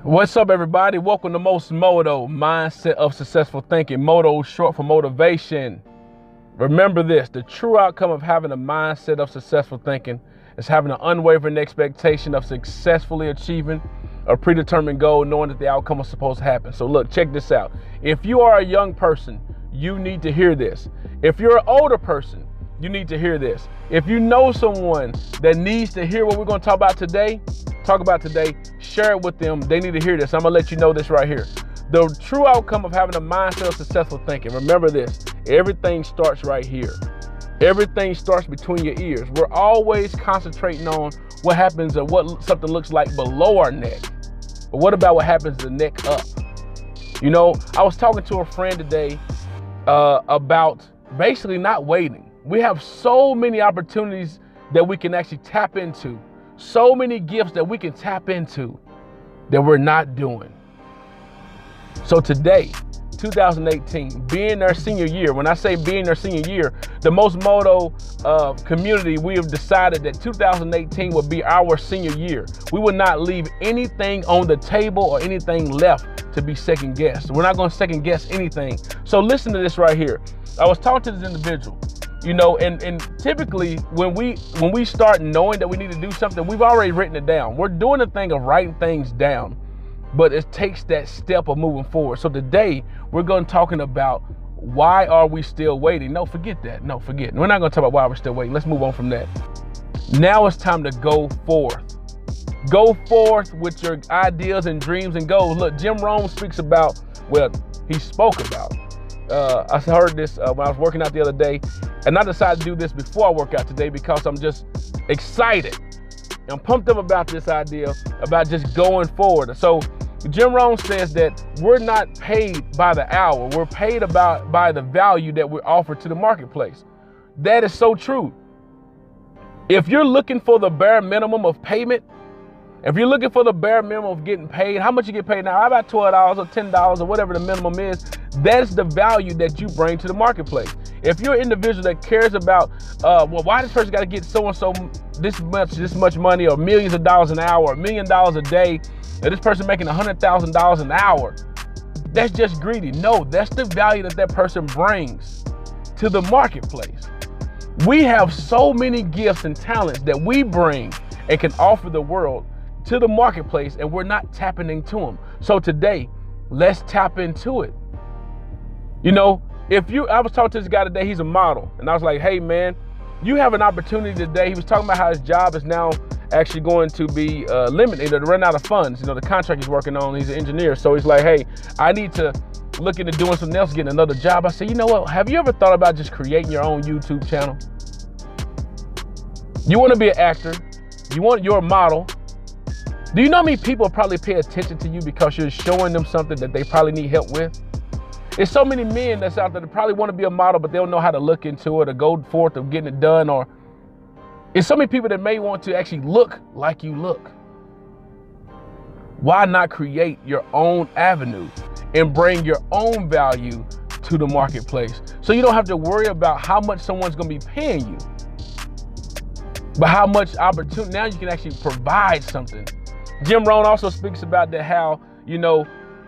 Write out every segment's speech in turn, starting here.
What's up, everybody? Welcome to Moto, Mindset of Successful Thinking. Moto is short for motivation. Remember this, the true outcome of having a mindset of successful thinking is having an unwavering expectation of successfully achieving a predetermined goal, knowing that the outcome is supposed to happen. So look, check this out. If you are a young person, you need to hear this. If you're an older person, you need to hear this. If you know someone that needs to hear what we're going to talk about today, share it with them. They need to hear this. I'm going to let you know this right here. The true outcome of having a mindset of successful thinking. Remember this, everything starts right here. Everything starts between your ears. We're always concentrating on what happens or what something looks like below our neck. But what about what happens the neck up? You know, I was talking to a friend today about basically not waiting. We have so many opportunities that we can actually tap into. So many gifts that we can tap into that we're not doing. So today, 2018, being their senior year, when I say being their senior year, the Most Moto community, we have decided that 2018 will be our senior year. We will not leave anything on the table or anything left to be second guessed. We're not going to second guess anything. So listen to this right here. I was talking to this individual. You know, and typically when we start knowing that we need to do something, we've already written it down. We're doing the thing of writing things down, but it takes that step of moving forward. So today we're going to talking about why are we still waiting? No, forget that. No, forget. We're not going to talk about why we're still waiting. Let's move on from that. Now it's time to go forth. Go forth with your ideas and dreams and goals. Look, Jim Rohn speaks about, well, he spoke about. I heard this when I was working out the other day, and I decided to do this before I work out today because I'm just excited. I'm pumped up about this idea about just going forward. So Jim Rohn says that we're not paid by the hour. We're paid by the value that we offer to the marketplace. That is so true. If you're looking for the bare minimum of payment, if you're looking for the bare minimum of getting paid, how much you get paid now? How about $12 or $10 or whatever the minimum is? That's the value that you bring to the marketplace. If you're an individual that cares about, well, why this person got to get so-and-so this much money or millions of dollars an hour or $1 million a day, or this person making $100,000 an hour, that's just greedy. No, that's the value that person brings to the marketplace. We have so many gifts and talents that we bring and can offer the world to the marketplace, and we're not tapping into them. So today, let's tap into it. You know, I was talking to this guy today, he's a model, and I was like, hey man, you have an opportunity today. He was talking about how his job is now actually going to be limited, to run out of funds. You know, the contract he's working on, he's an engineer. So he's like, hey, I need to look into doing something else, getting another job. I said, you know what, have you ever thought about just creating your own YouTube channel? You want to be an actor, you're a model. Do you know how many people probably pay attention to you because you're showing them something that they probably need help with? There's so many men that's out there that probably want to be a model, but they don't know how to look into it or go forth of getting it done. Or it's so many people that may want to actually look like you look. Why not create your own avenue and bring your own value to the marketplace? So you don't have to worry about how much someone's going to be paying you, but how much opportunity. Now you can actually provide something. Jim Rohn also speaks about that, how, you know,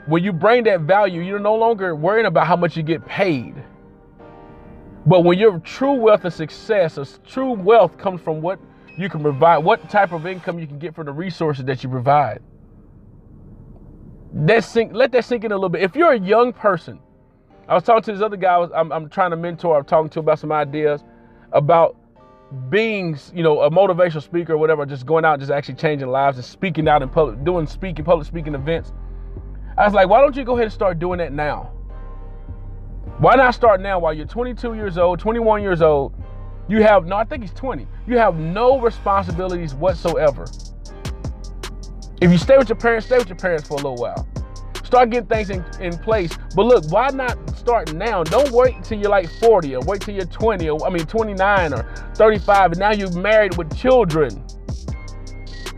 when you bring that value, you're no longer worrying about how much you get paid. But when your true wealth of success, or true wealth comes from what you can provide, what type of income you can get from the resources that you provide. Let that sink in a little bit. If you're a young person, I was talking to this other guy I'm trying to mentor, I'm talking to about some ideas about being, you know, a motivational speaker or whatever, just going out, just actually changing lives and speaking out in public, public speaking events. I was like, why don't you go ahead and start doing that now? Why not start now while you're 22 years old, 21 years old? I think he's 20. You have no responsibilities whatsoever. If you stay with your parents for a little while. Start getting things in place. But look, why not start now? Don't wait till you're like 40 or wait till you're 29 or 35, and now you're married with children.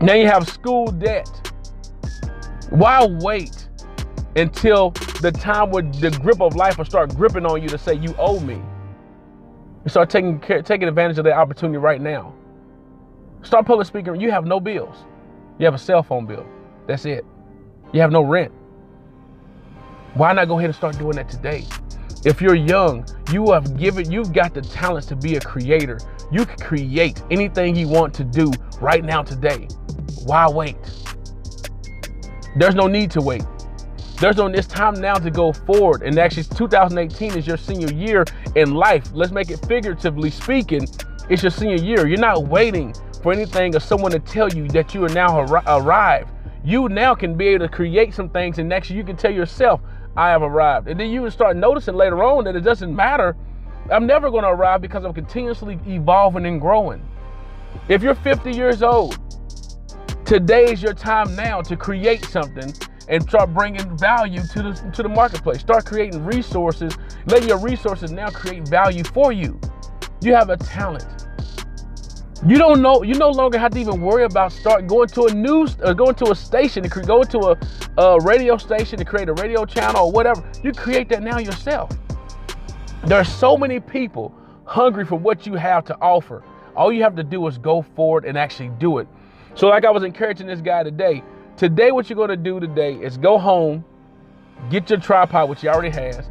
Now you have school debt. Why wait until the time where the grip of life will start gripping on you to say you owe me? You start taking advantage of that opportunity right now. Start public speaking. You have no bills. You have a cell phone bill. That's it. You have no rent. Why not go ahead and start doing that today? If you're young, you've got the talents to be a creator. You can create anything you want to do right now today. Why wait? There's no need to wait. It's time now to go forward. And actually 2018 is your senior year in life. Let's make it figuratively speaking. It's your senior year. You're not waiting for anything or someone to tell you that you are now arrived. You now can be able to create some things, and next you can tell yourself, I have arrived. And then you will start noticing later on that it doesn't matter. I'm never going to arrive because I'm continuously evolving and growing. If you're 50 years old, today is your time now to create something and start bringing value to the marketplace. Start creating resources. Let your resources now create value for you. You have a talent. You no longer have to even worry about going to a station, to go to a radio station to create a radio channel or whatever. You create that now yourself. There are so many people hungry for what you have to offer. All you have to do is go forward and actually do it. So like I was encouraging this guy today, what you're going to do today is go home, get your tripod, which he already has,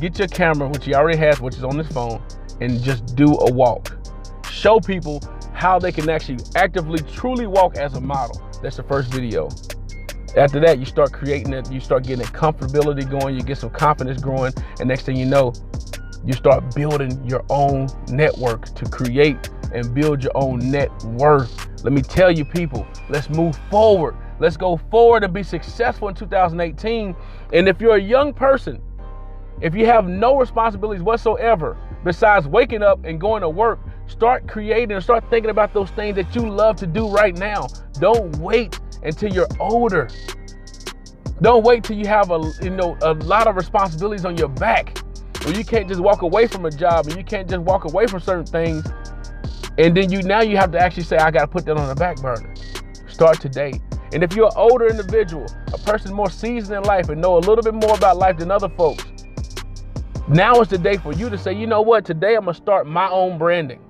get your camera, which he already has, which is on his phone, and just do a walk. Show people how they can actually actively, truly walk as a model. That's the first video. After that, you start creating it, you start getting comfortability going, you get some confidence growing, and next thing you know, you start building your own network to create and build your own net worth. Let me tell you, people, let's move forward. Let's go forward and be successful in 2018. And if you're a young person, if you have no responsibilities whatsoever besides waking up and going to work, start creating and start thinking about those things that you love to do right now. Don't wait until you're older. Don't wait till you have a lot of responsibilities on your back, where you can't just walk away from a job and you can't just walk away from certain things. And then you have to actually say, I got to put that on the back burner. Start today. And if you're an older individual, a person more seasoned in life and know a little bit more about life than other folks, now is the day for you to say, you know what, today I'm going to start my own branding.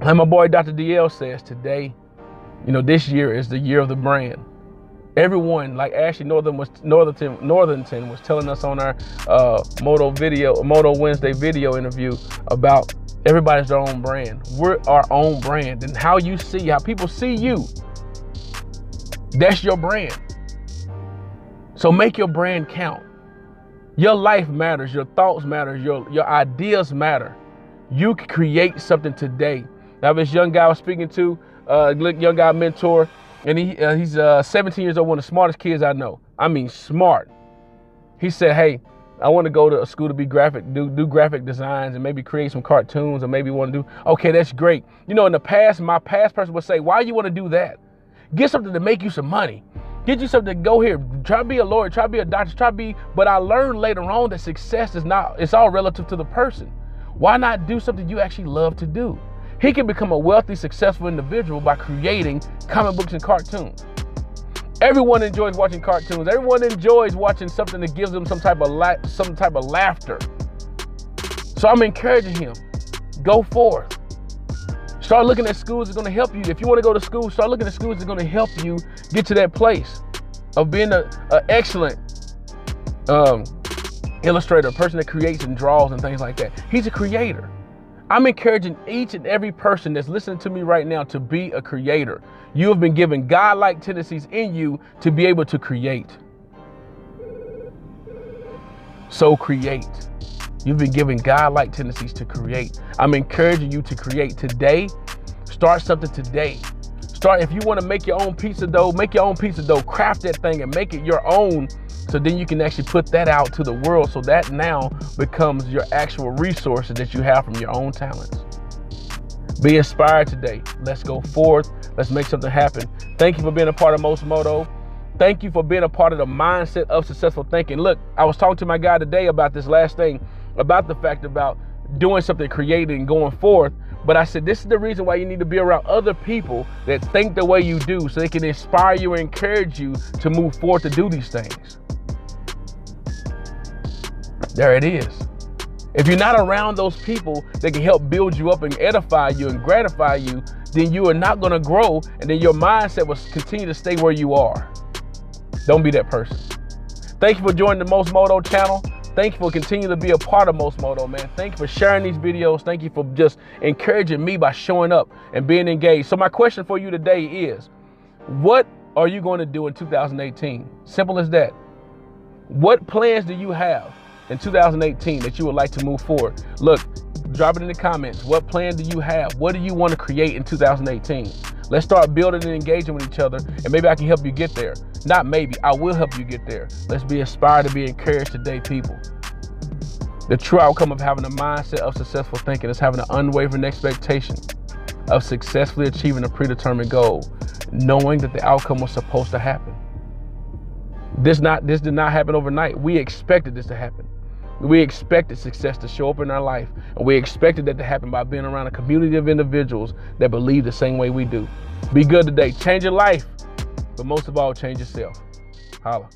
Like my boy Dr. DL says, today, this year is the year of the brand. Everyone, like Ashley Northington was telling us on our Moto Wednesday video interview about everybody's their own brand. We're our own brand. And how people see you, that's your brand. So make your brand count. Your life matters. Your thoughts matter. Your ideas matter. You can create something today. Now, this young guy I was speaking to, young guy mentor, and he's 17 years old, one of the smartest kids I know. I mean, smart. He said, hey, I want to go to a school to be do graphic designs and maybe create some cartoons, or maybe want to do, okay, that's great. In the past, my past person would say, why you want to do that? Get something to make you some money. Get you something to go here. Try to be a lawyer, try to be a doctor, but I learned later on that success it's all relative to the person. Why not do something you actually love to do? He can become a wealthy, successful individual by creating comic books and cartoons. Everyone enjoys watching cartoons. Everyone enjoys watching something that gives them some type of laughter. So I'm encouraging him, go forth. Start looking at schools that's going to help you. If you want to go to school, start looking at schools that's going to help you get to that place of being an excellent illustrator, a person that creates and draws and things like that. He's a creator. I'm encouraging each and every person that's listening to me right now to be a creator. You have been given God-like tendencies in you to be able to create. So create. You've been given God-like tendencies to create. I'm encouraging you to create today. Start something today. If you want to make your own pizza dough, craft that thing and make it your own, so then you can actually put that out to the world, so that now becomes your actual resources that you have from your own talents. Be inspired today. Let's go forth. Let's make something happen. Thank you for being a part of Most Moto. Thank you for being a part of the mindset of successful thinking. Look, I was talking to my guy today about this last thing, about the fact about doing something creative and going forth. But I said, this is the reason why you need to be around other people that think the way you do, so they can inspire you and encourage you to move forward to do these things. There it is. If you're not around those people that can help build you up and edify you and gratify you, then you are not going to grow, and then your mindset will continue to stay where you are. Don't be that person. Thank you for joining the Most Moto channel. Thank you for continuing to be a part of Most Moto, man. Thank you for sharing these videos. Thank you for just encouraging me by showing up and being engaged. So my question for you today is, what are you going to do in 2018? Simple as that. What plans do you have in 2018 that you would like to move forward? Look, drop it in the comments. What plan do you have? What do you want to create in 2018? Let's start building and engaging with each other, and maybe I can help you get there. Not maybe, I will help you get there. Let's be inspired to be encouraged today, people. The true outcome of having a mindset of successful thinking is having an unwavering expectation of successfully achieving a predetermined goal, knowing that the outcome was supposed to happen. This did not happen overnight. We expected this to happen. We expected success to show up in our life, and we expected that to happen by being around a community of individuals that believe the same way we do. Be good today. Change your life, but most of all, change yourself. Holla.